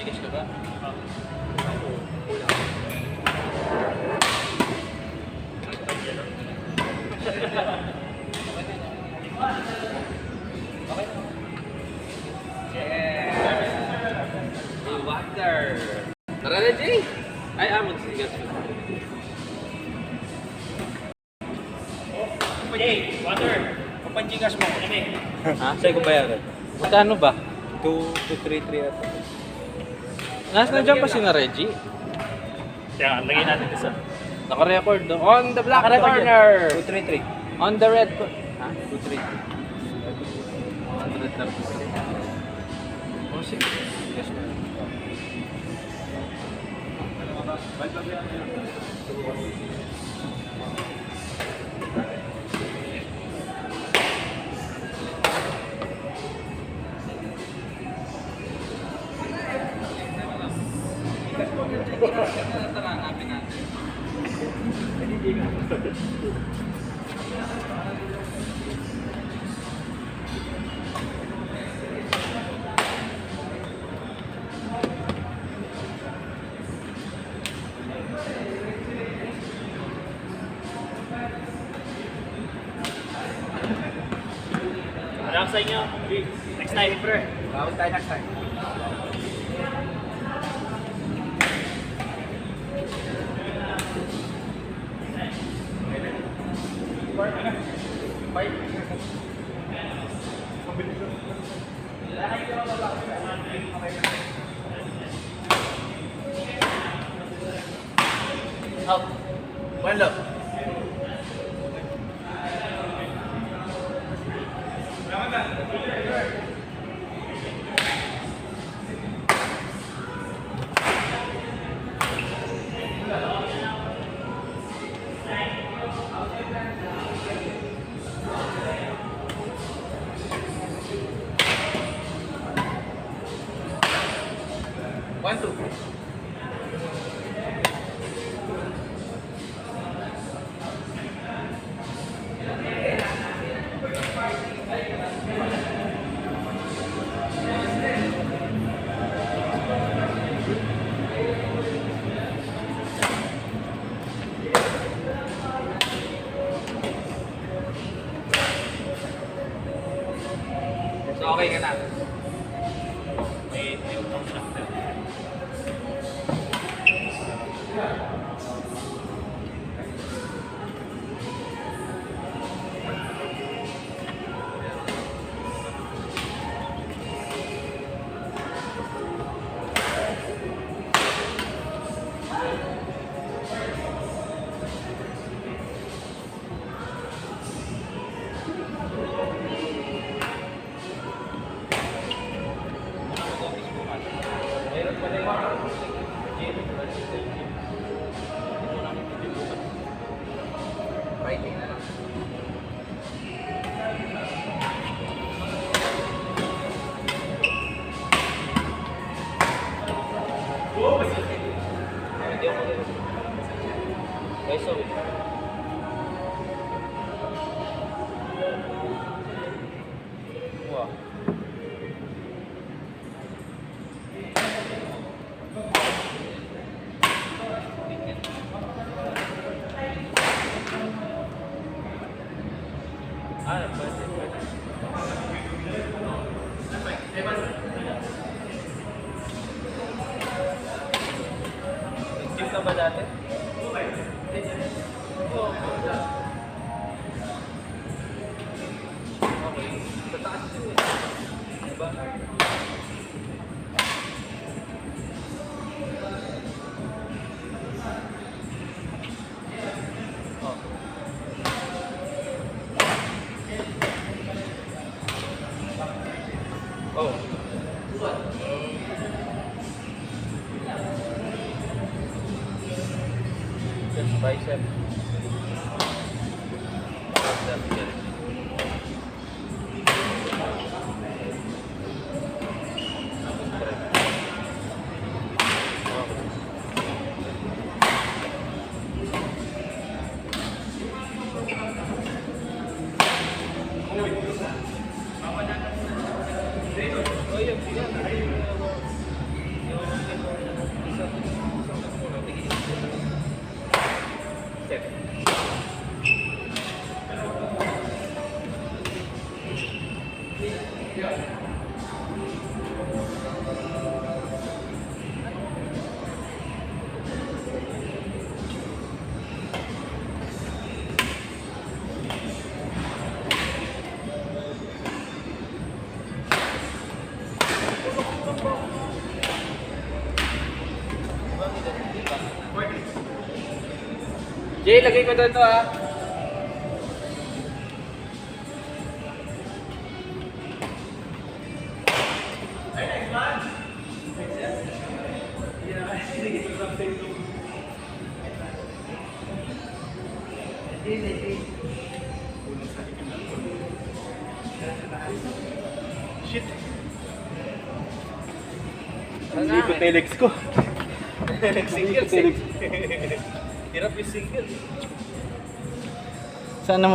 Gcash ka ba? Okay na. Yeah! Water! Tara na, Jay! Ay, magsigas ka. Jay, water! Papanjigas mo. Ano eh? Ha? Sa'yo ko bayaran. Magkano ba? 233 ata. Nasaan dyan pa si na Reggie? Kaya, lagay natin ito sa... Naka-record doon. On the black Naka-record corner! 233. On the red corner. Ha? 233. 100 Oh, sige. Yes, ma'am. Alam sa inyo. Next time, bro. Bawal tayo next time. Out. One look. One, two. So, okay ka na. May utang siya. Writing na lang. Hindi ako rin. Okay, so. Wow. Pwede. Nag-gym ka ba dati? Okay. Sa taas din eh. Diba? Oh. Just bicep. Oh, yun. Jay, lagay ko doon to ha. Shit. Hindi Hindi ko telex ko. Single, telex. Hirap yung single. Sana mo